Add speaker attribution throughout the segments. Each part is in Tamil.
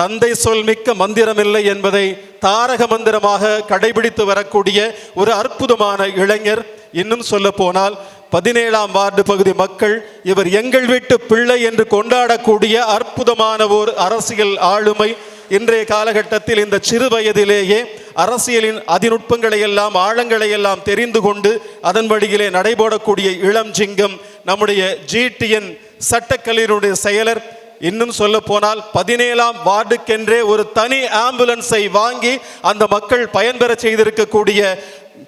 Speaker 1: தந்தை சொல் மிக்க மந்திரமில்லை என்பதை தாரக மந்திரமாக கடைபிடித்து வரக்கூடிய ஒரு அற்புதமான இளைஞர். இன்னும் சொல்ல போனால் 17ஆம் வார்டு பகுதி மக்கள் இவர் எங்கள் வீட்டு பிள்ளை என்று கொண்டாடக்கூடிய அற்புதமான ஒரு அரசியல் ஆளுமை. இன்றைய காலகட்டத்தில் இந்த சிறு வயதிலேயே அரசியலின் அதிநுட்பங்களை எல்லாம் ஆழங்களை எல்லாம் தெரிந்து கொண்டு அதன் வழியிலே நடைபோடக்கூடிய இளம் சிங்கம் நம்முடைய GTN சட்டக்கல்லூரியுடைய செயலர். இன்னும் சொல்ல போனால் 17ஆம் வார்டுக்கென்றே ஒரு தனி ஆம்புலன்ஸை வாங்கி அந்த மக்கள் பயன்பெற செய்திருக்கக்கூடிய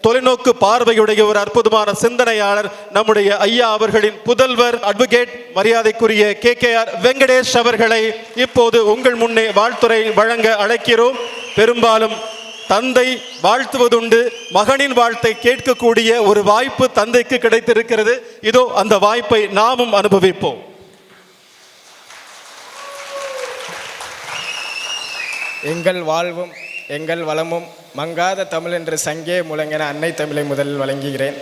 Speaker 1: தொலைநோக்கு பார்வையுடைய ஒரு அற்புதமான சிந்தனையாளர் நம்முடைய ஐயா அவர்களின் புதல்வர் அட்வொகேட் மரியாதைக்குரிய KKR வெங்கடேஷ் அவர்களை இப்போது உங்கள் முன்னே வாழ்த்துரை வழங்க அழைக்கிறோம். பெரும்பாலும் தந்தை வாழ்த்துவதுண்டு, மகனின் வாழ்த்தை கேட்கக்கூடிய ஒரு வாய்ப்பு தந்தைக்கு கிடைத்திருக்கிறது. இதோ அந்த வாய்ப்பை நாமும் அனுபவிப்போம்.
Speaker 2: எங்கள் வாழ்வும் எங்கள் வளமும் மங்காத தமிழ் என்று சங்கே முழங்கின அன்னை தமிழை முதலில் வழங்குகிறேன்.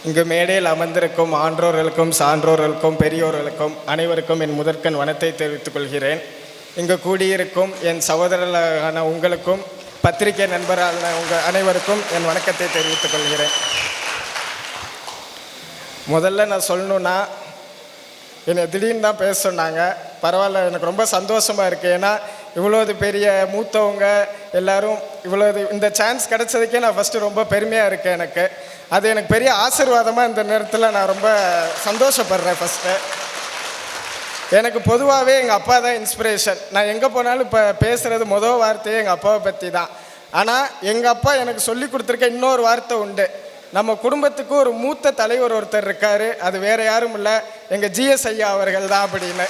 Speaker 2: இங்கு மேடையில் அமர்ந்திருக்கும் ஆன்றோர்களுக்கும் சான்றோர்களுக்கும் பெரியோர்களுக்கும் அனைவருக்கும் என் முதற்கண் வணக்கத்தை தெரிவித்துக் கொள்கிறேன். இங்கு கூடியிருக்கும் என் சகோதரர்களான உங்களுக்கும் பத்திரிகை நண்பரான உங்கள் அனைவருக்கும் என் வணக்கத்தை தெரிவித்துக் கொள்கிறேன். முதல்ல நான் சொல்லணுன்னா, என்னை திடீர்னு தான் பேச சொன்னாங்க. பரவாயில்ல, எனக்கு ரொம்ப சந்தோஷமாக இருக்குது. ஏன்னா இவ்வளோது பெரிய மூத்தவங்க எல்லோரும் இவ்வளோது இந்த சான்ஸ் கிடச்சதுக்கே நான் ஃபஸ்ட்டு ரொம்ப பெருமையாக இருக்கேன். அது எனக்கு பெரிய ஆசீர்வாதமாக இந்த நேரத்தில் நான் ரொம்ப சந்தோஷப்படுறேன். ஃபஸ்ட்டு எனக்கு பொதுவாகவே எங்கள் அப்பா தான் இன்ஸ்பிரேஷன். நான் எங்கே போனாலும் இப்போ பேசுகிறது மொதல் வார்த்தையே எங்கள் அப்பாவை பற்றி தான். ஆனால் எங்கள் அப்பா எனக்கு சொல்லி கொடுத்துருக்க இன்னொரு வார்த்தை உண்டு. நம்ம குடும்பத்துக்கு ஒரு மூத்த தலைவர் ஒருத்தர் இருக்கார், அது வேறு யாரும் இல்லை, எங்கள் GS ஐயா அவர்கள் தான் அப்படின்னு.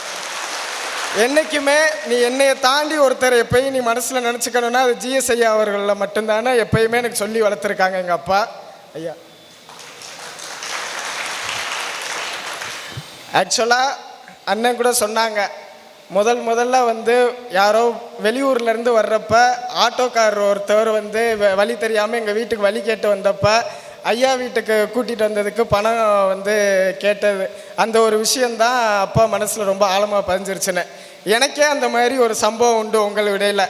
Speaker 2: என்றைக்குமே நீ என்னையை தாண்டி ஒருத்தர் எப்பயும் நீ மனசில் நினச்சிக்கணுன்னா அது GS ஐயா அவர்களில் மட்டும்தானே எப்பயுமே எனக்கு சொல்லி வளர்த்துருக்காங்க எங்கள் அப்பா ஐயா. ஆக்சுவலாக அண்ணன் கூட சொன்னாங்க, முதல்ல வந்து யாரோ வெளியூர்லேருந்து வர்றப்ப ஆட்டோக்காரர் ஒருத்தவர் வந்து வழி தெரியாமல் எங்கள் வீட்டுக்கு வழி கேட்டு வந்தப்ப ஐயா வீட்டுக்கு கூட்டிகிட்டு வந்ததுக்கு பணம் வந்து கேட்டது. அந்த ஒரு விஷயந்தான் அப்பா மனசில் ரொம்ப ஆழமாக பதிஞ்சிருச்சுன்னு. எனக்கே அந்த மாதிரி ஒரு சம்பவம் உண்டு உங்கள் இடையில்.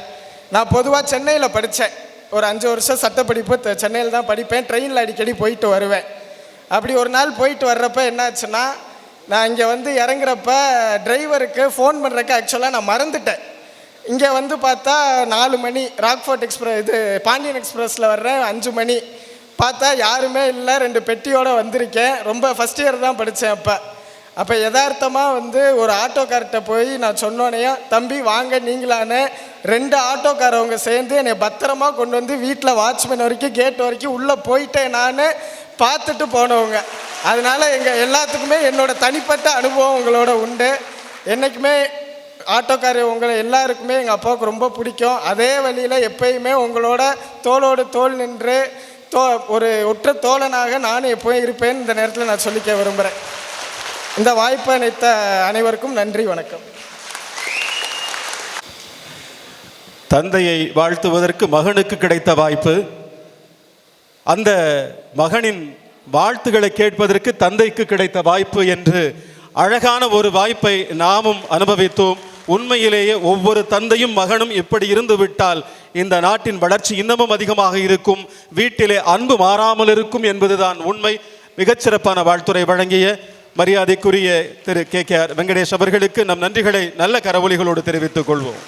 Speaker 2: நான் பொதுவாக சென்னையில் படித்தேன். ஒரு 5 வருஷம் சட்டப்படிப்பு சென்னையில் தான் படிப்பேன். ட்ரெயினில் அடிக்கடி போயிட்டு வருவேன். அப்படி ஒரு நாள் போயிட்டு வர்றப்ப என்னாச்சுன்னா, நான் இங்கே வந்து இறங்குறப்ப டிரைவருக்கு ஃபோன் பண்ணுறக்கு ஆக்சுவலாக நான் மறந்துட்டேன். இங்கே வந்து பார்த்தா 4 மணி, ராக்ஃபோர்ட் எக்ஸ்பிரஸ் பாண்டியன் எக்ஸ்பிரஸில் வர்றேன். 5 மணி பார்த்தா யாருமே இல்லை. 2 பெட்டியோடு வந்திருக்கேன். ரொம்ப ஃபஸ்ட் இயர் தான் படித்தேன். அப்போ யதார்த்தமாக வந்து ஒரு ஆட்டோக்கார்கிட்ட போய் நான் சொன்னோன்னே, தம்பி வாங்க நீங்களானே 2 ஆட்டோக்காரவங்க சேர்ந்து என்னை பத்திரமா கொண்டு வந்து வீட்டில் வாட்ச்மேன் வரைக்கும் கேட் வரைக்கும் உள்ளே போயிட்டேன். நான் பார்த்துட்டு போனவங்க. அதனால் எங்கள் எல்லாத்துக்குமே என்னோடய தனிப்பட்ட அனுபவம் உங்களோட உண்டு. என்றைக்குமே ஆட்டோக்காரர் உங்களை எல்லாருக்குமே எங்கள் அப்பாவுக்கு ரொம்ப பிடிக்கும். அதே வழியில் எப்பயுமே உங்களோட தோளோடு தோள் நின்று ஒரு ஒற்ற தோழனாக நானும் எப்போயும் இருப்பேன் இந்த நேரத்தில் நான் சொல்லிக்க விரும்புகிறேன். இந்த வாய்ப்பை அளித்த அனைவருக்கும் நன்றி, வணக்கம்.
Speaker 1: தந்தையை வாழ்த்துவதற்கு மகனுக்கு கிடைத்த வாய்ப்பு, அந்த மகனின் வாழ்த்துக்களை கேட்பதற்கு தந்தைக்கு கிடைத்த வாய்ப்பு என்று அழகான ஒரு வாய்ப்பை நாமும் அனுபவித்தோம். உண்மையிலேயே ஒவ்வொரு தந்தையும் மகனும் இப்படி இருந்து விட்டால் இந்த நாட்டின் வளர்ச்சி இன்னமும் அதிகமாக இருக்கும், வீட்டிலே அன்பு மாறாமல் இருக்கும் என்பதுதான் உண்மை. மிகச்சிறப்பான வாழ்த்துரை வழங்கிய மரியாதைக்குரிய திரு KKR வெங்கடேஷ் அவர்களுக்கு நம் நன்றிகளை நல்ல கரவொலிகளோடு தெரிவித்துக் கொள்வோம்.